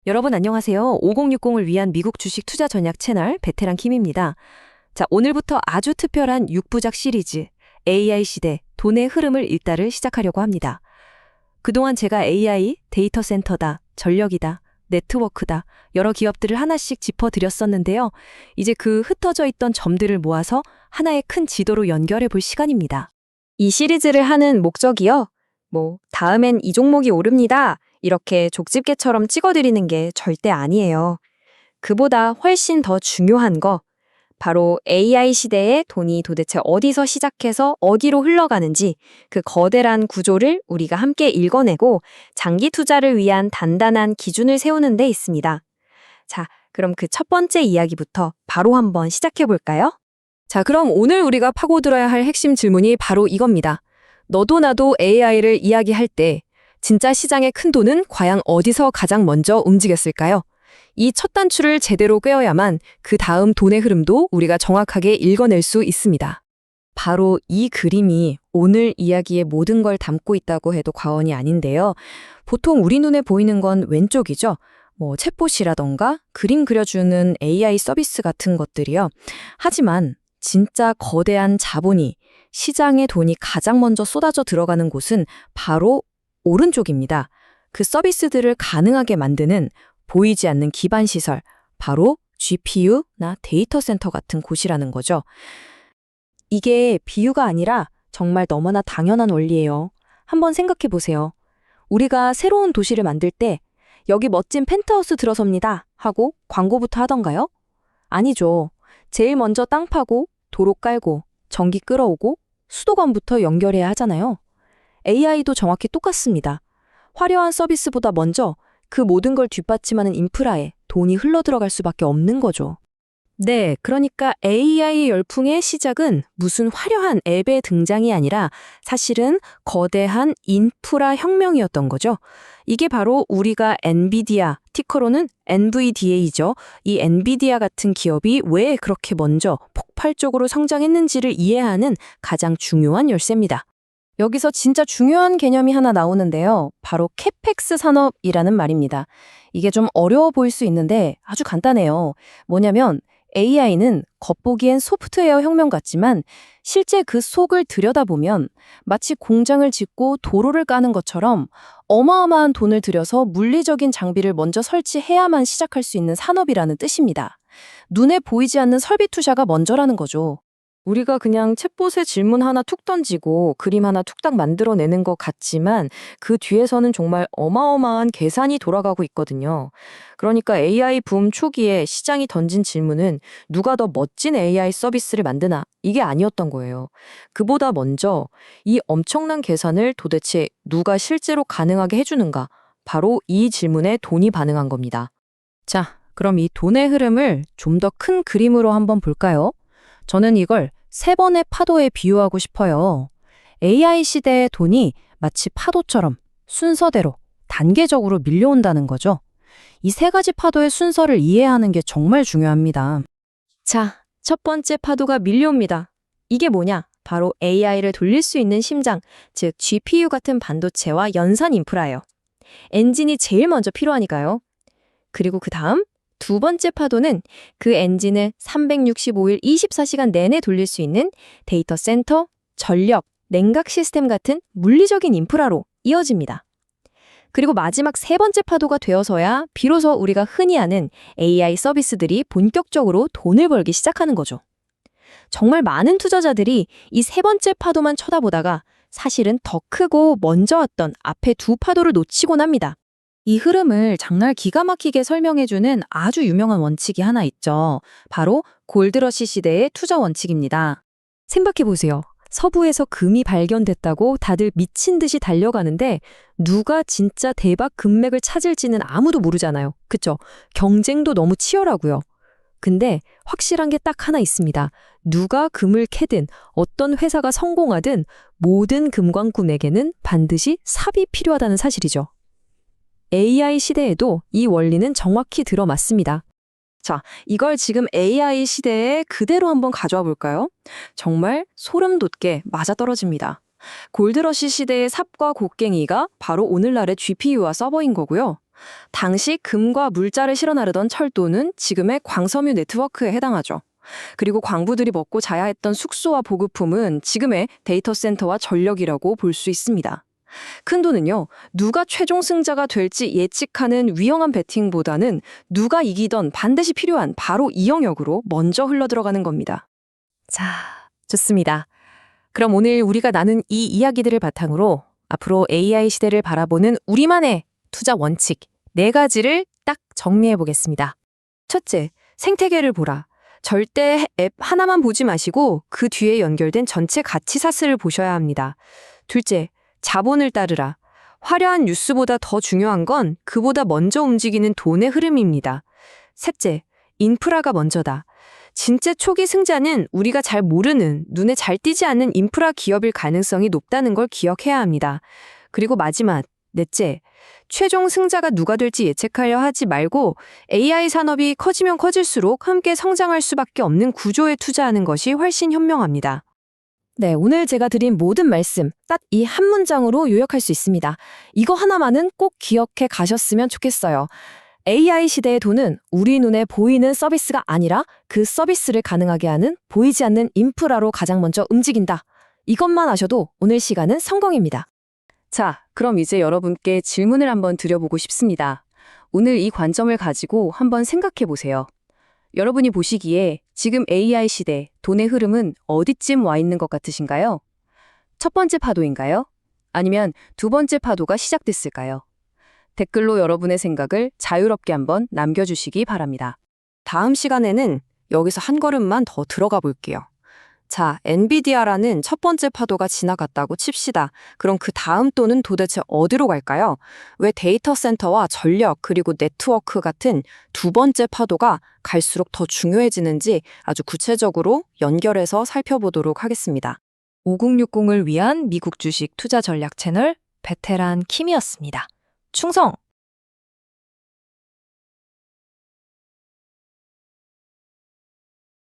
여러분 안녕하세요. 5060을 위한 미국 주식 투자 전략 채널 베테랑 킴입니다. 자, 오늘부터 아주 특별한 6부작 시리즈 AI 시대 돈의 흐름을 읽다를 시작하려고 합니다. 그동안 제가 AI, 데이터 센터다, 전력이다, 네트워크다, 여러 기업들을 하나씩 짚어드렸었는데요. 이제 그 흩어져 있던 점들을 모아서 하나의 큰 지도로 연결해 볼 시간입니다. 이 시리즈를 하는 목적이요? 다음엔 이 종목이 오릅니다. 이렇게 족집게처럼 찍어드리는 게 절대 아니에요. 그보다 훨씬 더 중요한 거, 바로 AI 시대에 돈이 도대체 어디서 시작해서 어디로 흘러가는지 그 거대한 구조를 우리가 함께 읽어내고 장기 투자를 위한 단단한 기준을 세우는 데 있습니다. 자, 그럼 그 첫 번째 이야기부터 바로 한번 시작해 볼까요? 자, 그럼 오늘 우리가 파고들어야 할 핵심 질문이 바로 이겁니다. 너도 나도 AI를 이야기할 때 진짜 시장의 큰 돈은 과연 어디서 가장 먼저 움직였을까요? 이 첫 단추를 제대로 꿰어야만 그 다음 돈의 흐름도 우리가 정확하게 읽어낼 수 있습니다. 바로 이 그림이 오늘 이야기의 모든 걸 담고 있다고 해도 과언이 아닌데요. 보통 우리 눈에 보이는 건 왼쪽이죠. 챗봇이라던가 그림 그려주는 AI 서비스 같은 것들이요. 하지만 진짜 거대한 자본이 시장의 돈이 가장 먼저 쏟아져 들어가는 곳은 바로 오른쪽입니다. 그 서비스들을 가능하게 만드는 보이지 않는 기반 시설, 바로 GPU나 데이터 센터 같은 곳이라는 거죠. 이게 비유가 아니라 정말 너무나 당연한 원리예요. 한번 생각해 보세요. 우리가 새로운 도시를 만들 때 여기 멋진 펜트하우스 들어섭니다 하고 광고부터 하던가요? 아니죠. 제일 먼저 땅 파고 도로 깔고 전기 끌어오고 수도관부터 연결해야 하잖아요. AI도 정확히 똑같습니다. 화려한 서비스보다 먼저 그 모든 걸 뒷받침하는 인프라에 돈이 흘러들어갈 수밖에 없는 거죠. 네, 그러니까 AI 열풍의 시작은 무슨 화려한 앱의 등장이 아니라 사실은 거대한 인프라 혁명이었던 거죠. 이게 바로 우리가 엔비디아, 티커로는 NVDA죠. 이 엔비디아 같은 기업이 왜 그렇게 먼저 폭발적으로 성장했는지를 이해하는 가장 중요한 열쇠입니다. 여기서 진짜 중요한 개념이 하나 나오는데요. 바로 캐펙스 산업이라는 말입니다. 이게 좀 어려워 보일 수 있는데 아주 간단해요. 뭐냐면 AI는 겉보기엔 소프트웨어 혁명 같지만 실제 그 속을 들여다보면 마치 공장을 짓고 도로를 까는 것처럼 어마어마한 돈을 들여서 물리적인 장비를 먼저 설치해야만 시작할 수 있는 산업이라는 뜻입니다. 눈에 보이지 않는 설비 투자가 먼저라는 거죠. 우리가 그냥 챗봇에 질문 하나 툭 던지고 그림 하나 툭딱 만들어내는 것 같지만 그 뒤에서는 정말 어마어마한 계산이 돌아가고 있거든요. 그러니까 AI 붐 초기에 시장이 던진 질문은 누가 더 멋진 AI 서비스를 만드나 이게 아니었던 거예요. 그보다 먼저 이 엄청난 계산을 도대체 누가 실제로 가능하게 해주는가? 바로 이 질문에 돈이 반응한 겁니다. 자, 그럼 이 돈의 흐름을 좀 더 큰 그림으로 한번 볼까요? 저는 이걸 세 번의 파도에 비유하고 싶어요. AI 시대의 돈이 마치 파도처럼 순서대로 단계적으로 밀려온다는 거죠. 이 세 가지 파도의 순서를 이해하는 게 정말 중요합니다. 자, 첫 번째 파도가 밀려옵니다. 이게 뭐냐? 바로 AI를 돌릴 수 있는 심장, 즉 GPU 같은 반도체와 연산 인프라예요. 엔진이 제일 먼저 필요하니까요. 그리고 그 다음 두 번째 파도는 그 엔진을 365일 24시간 내내 돌릴 수 있는 데이터 센터, 전력, 냉각 시스템 같은 물리적인 인프라로 이어집니다. 그리고 마지막 세 번째 파도가 되어서야 비로소 우리가 흔히 아는 AI 서비스들이 본격적으로 돈을 벌기 시작하는 거죠. 정말 많은 투자자들이 이 세 번째 파도만 쳐다보다가 사실은 더 크고 먼저 왔던 앞에 두 파도를 놓치곤 합니다. 이 흐름을 정말 기가 막히게 설명해주는 아주 유명한 원칙이 하나 있죠. 바로 골드러시 시대의 투자 원칙입니다. 생각해보세요. 서부에서 금이 발견됐다고 다들 미친 듯이 달려가는데 누가 진짜 대박 금맥을 찾을지는 아무도 모르잖아요. 그쵸? 경쟁도 너무 치열하고요. 근데 확실한 게 딱 하나 있습니다. 누가 금을 캐든 어떤 회사가 성공하든 모든 금광꾼에게는 반드시 삽이 필요하다는 사실이죠. AI 시대에도 이 원리는 정확히 들어맞습니다. 자, 이걸 지금 AI 시대에 그대로 한번 가져와 볼까요? 정말 소름 돋게 맞아떨어집니다. 골드러시 시대의 삽과 곡괭이가 바로 오늘날의 GPU와 서버인 거고요. 당시 금과 물자를 실어 나르던 철도는 지금의 광섬유 네트워크에 해당하죠. 그리고 광부들이 먹고 자야 했던 숙소와 보급품은 지금의 데이터 센터와 전력이라고 볼 수 있습니다. 큰 돈은요, 누가 최종 승자가 될지 예측하는 위험한 베팅보다는 누가 이기던 반드시 필요한 바로 이 영역으로 먼저 흘러들어가는 겁니다. 자, 좋습니다. 그럼 오늘 우리가 나눈 이 이야기들을 바탕으로 앞으로 AI 시대를 바라보는 우리만의 투자 원칙 4가지를 딱 정리해 보겠습니다. 첫째, 생태계를 보라. 절대 앱 하나만 보지 마시고 그 뒤에 연결된 전체 가치사슬을 보셔야 합니다. 둘째, 자본을 따르라. 화려한 뉴스보다 더 중요한 건 그보다 먼저 움직이는 돈의 흐름입니다. 셋째, 인프라가 먼저다. 진짜 초기 승자는 우리가 잘 모르는, 눈에 잘 띄지 않는 인프라 기업일 가능성이 높다는 걸 기억해야 합니다. 그리고 마지막, 넷째, 최종 승자가 누가 될지 예측하려 하지 말고 AI 산업이 커지면 커질수록 함께 성장할 수밖에 없는 구조에 투자하는 것이 훨씬 현명합니다. 네, 오늘 제가 드린 모든 말씀 딱 이 한 문장으로 요약할 수 있습니다. 이거 하나만은 꼭 기억해 가셨으면 좋겠어요. AI 시대의 돈은 우리 눈에 보이는 서비스가 아니라 그 서비스를 가능하게 하는 보이지 않는 인프라로 가장 먼저 움직인다. 이것만 아셔도 오늘 시간은 성공입니다. 자, 그럼 이제 여러분께 질문을 한번 드려보고 싶습니다. 오늘 이 관점을 가지고 한번 생각해 보세요. 여러분이 보시기에 지금 AI 시대 돈의 흐름은 어디쯤 와 있는 것 같으신가요? 첫 번째 파도인가요? 아니면 두 번째 파도가 시작됐을까요? 댓글로 여러분의 생각을 자유롭게 한번 남겨주시기 바랍니다. 다음 시간에는 여기서 한 걸음만 더 들어가 볼게요. 자, 엔비디아라는 첫 번째 파도가 지나갔다고 칩시다. 그럼 그 다음 또는 도대체 어디로 갈까요? 왜 데이터 센터와 전력 그리고 네트워크 같은 두 번째 파도가 갈수록 더 중요해지는지 아주 구체적으로 연결해서 살펴보도록 하겠습니다. 5060을 위한 미국 주식 투자 전략 채널 베테랑 킴이었습니다. 충성!